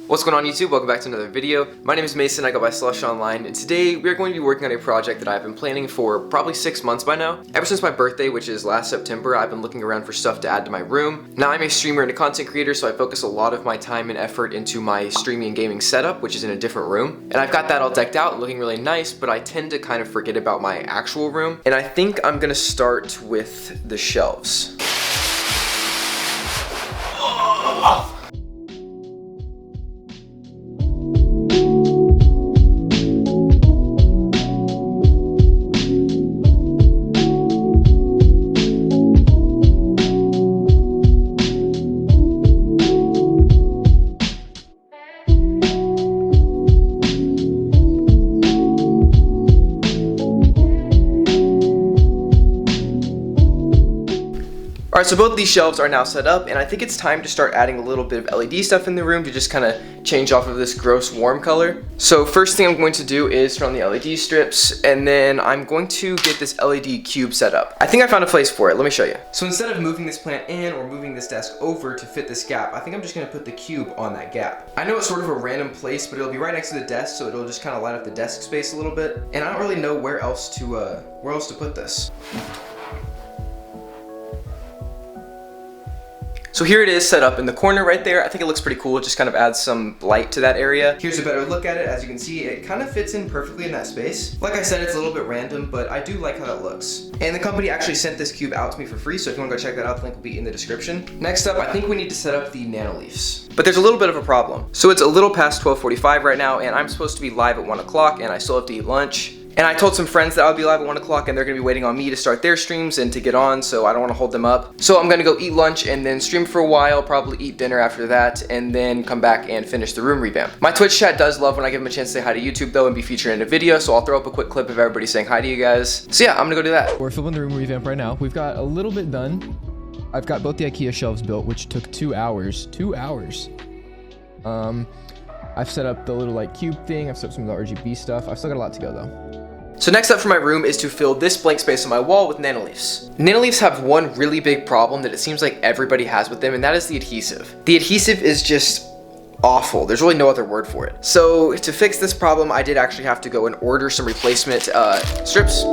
What's going on YouTube? Welcome back to another video. My name is Mason, I go by Slush Online, and today we are going to be working on a project that I've been planning for probably 6 months by now. Ever since my birthday, which is last September, I've been looking around for stuff to add to my room. Now I'm a streamer and a content creator, so I focus a lot of my time and effort into my streaming and gaming setup, which is in a different room. And I've got that all decked out and looking really nice, but I tend to kind of forget about my actual room. And I think I'm gonna start with the shelves. Alright, so both these shelves are now set up, and I think it's time to start adding a little bit of LED stuff in the room to just kind of change off of this gross warm color. So first thing I'm going to do is turn on the LED strips, and then I'm going to get this LED cube set up. I think I found a place for it. Let me show you. So instead of moving this plant in or moving this desk over to fit this gap, I think I'm just going to put the cube on that gap. I know it's sort of a random place, but it'll be right next to the desk, so it'll just kind of light up the desk space a little bit. And I don't really know where else to put this. So here it is set up in the corner right there. I think it looks pretty cool. It just kind of adds some light to that area. Here's a better look at it. As you can see, it kind of fits in perfectly in that space. Like I said, it's a little bit random, but I do like how that looks. And the company actually sent this cube out to me for free, so if you want to go check that out, the link will be in the description. Next up, I think we need to set up the Nanoleafs. But there's a little bit of a problem. So it's a little past 12:45 right now, and I'm supposed to be live at 1 o'clock, and I still have to eat lunch. And I told some friends that I'll be live at 1 o'clock and they're gonna be waiting on me to start their streams and to get on, so I don't wanna hold them up. So I'm gonna go eat lunch and then stream for a while, probably eat dinner after that, and then come back and finish the room revamp. My Twitch chat does love when I give them a chance to say hi to YouTube though and be featured in a video, so I'll throw up a quick clip of everybody saying hi to you guys. So yeah, I'm gonna go do that. We're filming the room revamp right now. We've got a little bit done. I've got both the IKEA shelves built, which took 2 hours. 2 hours. I've set up the little like cube thing. I've set up some of the RGB stuff. I've still got a lot to go though. So next up for my room is to fill this blank space on my wall with Nanoleafs. Nanoleafs have one really big problem that it seems like everybody has with them, and that is the adhesive. The adhesive is just awful. There's really no other word for it. So to fix this problem, I did actually have to go and order some replacement strips.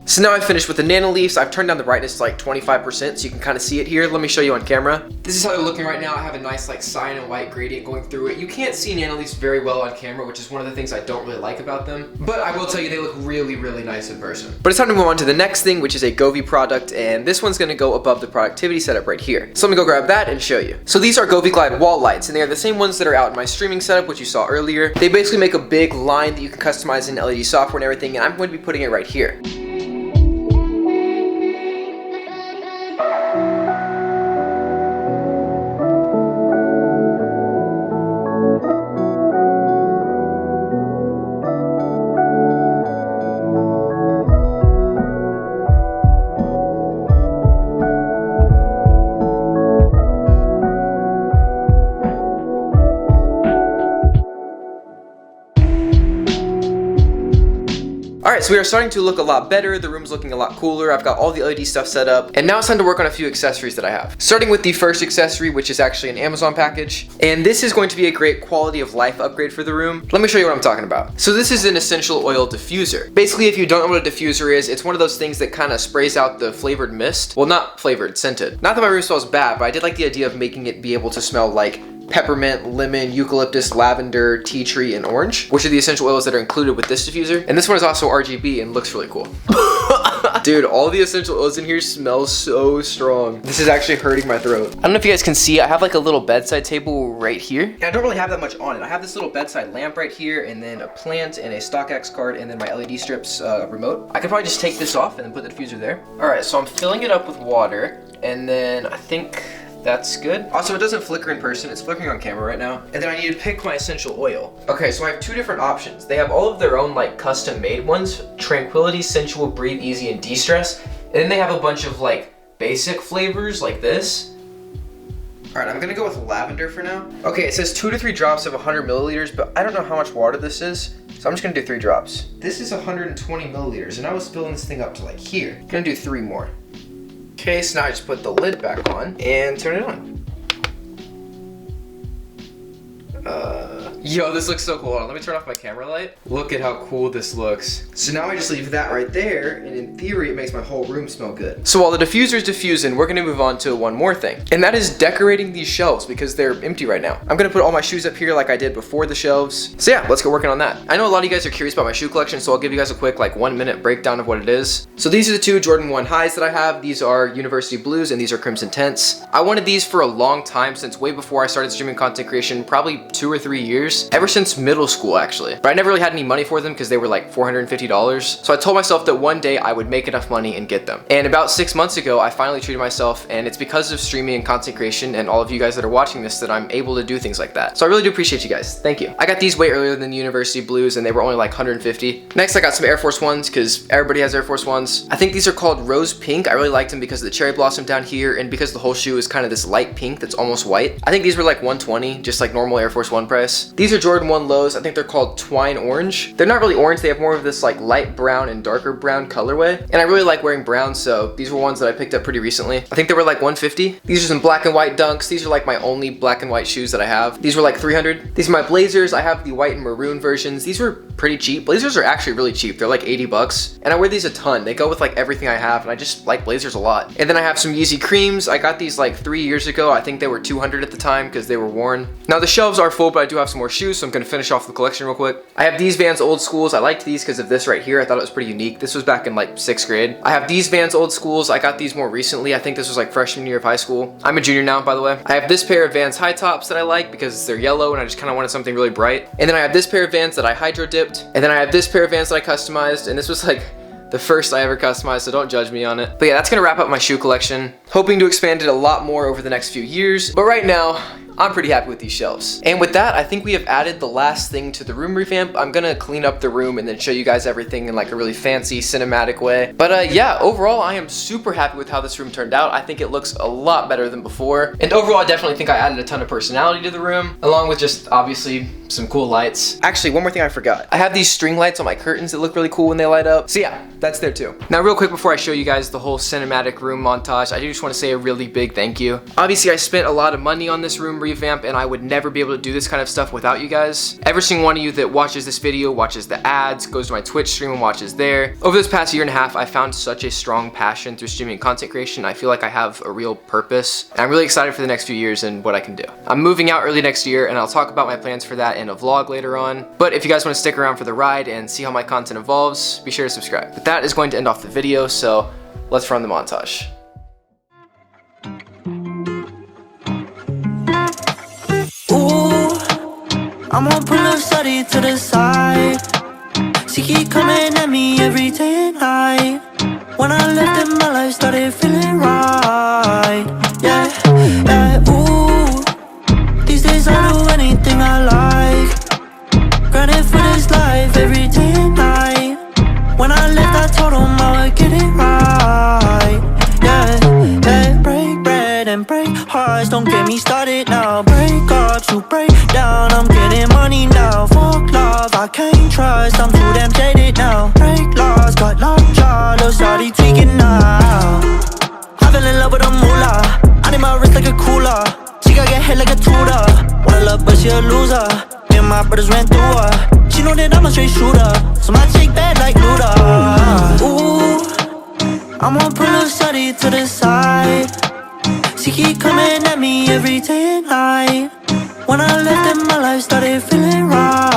So now I've finished with the Nanoleafs. I've turned down the brightness to like 25% so you can kind of see it here. Let me show you on camera. This is how they're looking right now. I have a nice like cyan and white gradient going through it. You can't see Nanoleafs very well on camera, which is one of the things I don't really like about them. But I will tell you they look really, really nice in person. But it's time to move on to the next thing, which is a Govee product, and this one's gonna go above the productivity setup right here. So let me go grab that and show you. So these are Govee Glide wall lights, and they are the same ones that are out in my streaming setup, which you saw earlier. They basically make a big line that you can customize in LED software and everything, and I'm going to be putting it right here. Alright, so we are starting to look a lot better, the room's looking a lot cooler, I've got all the LED stuff set up, and now it's time to work on a few accessories that I have. Starting with the first accessory, which is actually an Amazon package, and this is going to be a great quality of life upgrade for the room. Let me show you what I'm talking about. So this is an essential oil diffuser. Basically, if you don't know what a diffuser is, it's one of those things that kind of sprays out the flavored mist. Well, not flavored, scented. Not that my room smells bad, but I did like the idea of making it be able to smell like peppermint, lemon, eucalyptus, lavender, tea tree, and orange, which are the essential oils that are included with this diffuser. And this one is also RGB and looks really cool. Dude, all the essential oils in here smell so strong. This is actually hurting my throat. I don't know if you guys can see, I have like a little bedside table right here. And I don't really have that much on it. I have this little bedside lamp right here, and then a plant and a StockX card, and then my LED strips remote. I could probably just take this off and then put the diffuser there. All right, so I'm filling it up with water, and then I think that's good. Also, it doesn't flicker in person, it's flickering on camera right now. And then I need to pick my essential oil. Okay, so I have two different options. They have all of their own like custom made ones: Tranquility, Sensual, Breathe Easy, and De-Stress. And then they have a bunch of like basic flavors like this. Alright, I'm gonna go with lavender for now. Okay, it says 2 to 3 drops of 100 milliliters, but I don't know how much water this is, so I'm just gonna do 3 drops. This is 120 milliliters, and I was filling this thing up to like here. I'm gonna do 3 more. Okay, so now I just put the lid back on and turn it on. Yo, this looks so cool. Hold on, let me turn off my camera light. Look at how cool this looks. So now I just leave that right there, and in theory, it makes my whole room smell good. So while the diffuser is diffusing, we're gonna move on to one more thing. And that is decorating these shelves because they're empty right now. I'm gonna put all my shoes up here like I did before the shelves. So yeah, let's get working on that. I know a lot of you guys are curious about my shoe collection, so I'll give you guys a quick like 1-minute breakdown of what it is. So these are the 2 Jordan 1 highs that I have. These are University Blues and these are Crimson Tents. I wanted these for a long time, since way before I started streaming content creation, probably 2 or 3 years. Ever since middle school actually. But I never really had any money for them because they were like $450. So I told myself that one day I would make enough money and get them. And about 6 months ago, I finally treated myself, and it's because of streaming and content creation and all of you guys that are watching this that I'm able to do things like that. So I really do appreciate you guys. Thank you. I got these way earlier than the University Blues, and they were only like 150. Next, I got some Air Force Ones because everybody has Air Force Ones. I think these are called Rose Pink. I really liked them because of the cherry blossom down here and because the whole shoe is kind of this light pink that's almost white. I think these were like 120, just like normal Air Force One price. These are Jordan 1 lows. I think they're called Twine Orange. They're not really orange, they have more of this like light brown and darker brown colorway. And I really like wearing brown, so these were ones that I picked up pretty recently. I think they were like 150. These are some black and white dunks. These are like my only black and white shoes that I have. These were like 300. These are my blazers. I have the white and maroon versions. These were pretty cheap. Blazers are actually really cheap. They're like 80 bucks. And I wear these a ton. They go with like everything I have, and I just like blazers a lot. And then I have some Yeezy creams. I got these like 3 years ago. I think they were 200 at the time because they were worn. Now the shelves are full, but I do have some more shoes, so I'm gonna finish off the collection real quick. I have these Vans Old Schools. I liked these because of this right here. I thought it was pretty unique. This was back in like 6th grade. I have these Vans Old Schools. I got these more recently. I think this was like freshman year of high school. I'm a junior now, by the way. I have this pair of Vans high tops that I like because they're yellow and I just kind of wanted something really bright. And then I have this pair of Vans that I hydro dipped. And then I have this pair of Vans that I customized. And this was like the first I ever customized, so don't judge me on it. But yeah, that's gonna wrap up my shoe collection. Hoping to expand it a lot more over the next few years. But right now, I'm pretty happy with these shelves. And with that, I think we have added the last thing to the room revamp. I'm gonna clean up the room and then show you guys everything in like a really fancy cinematic way. But yeah, overall, I am super happy with how this room turned out. I think it looks a lot better than before. And overall, I definitely think I added a ton of personality to the room, along with just obviously some cool lights. Actually, one more thing I forgot. I have these string lights on my curtains that look really cool when they light up. So yeah, that's there too. Now real quick before I show you guys the whole cinematic room montage, I do just want to say a really big thank you. Obviously, I spent a lot of money on this room revamp, and I would never be able to do this kind of stuff without you guys. Every single one of you that watches this video, watches the ads, goes to my Twitch stream and watches there. Over this past year and a half, I found such a strong passion through streaming and content creation. I feel like I have a real purpose, and I'm really excited for the next few years and what I can do. I'm moving out early next year, and I'll talk about my plans for that in a vlog later on. But if you guys want to stick around for the ride and see how my content evolves, be sure to subscribe. But that is going to end off the video, so let's run the montage. I'm gonna pull up study to the side. She keep coming at me every day and night. When I left in my life started feeling right. Yeah, yeah, ooh. These days I'll do anything I like. Grinding for this life every day and night. When I left I told them I would get it right. Yeah, yeah, break bread and break hearts. Don't get me started now. Break up to break down. I'm getting money now. Fuck love, I can't trust. I'm too damn jaded now. Break laws, got lockjaw. Little shawty tweaking now. I fell in love with a moolah. I need my wrist like a cooler. She got get hit like a tutor. Wanna love but she a loser. Me and my brothers ran through her. She know that I'm a straight shooter, so my chick bad like Luda. Ooh, I'm gonna pull up study to the side. She keep coming at me every day and night. When I left in my life started feeling right.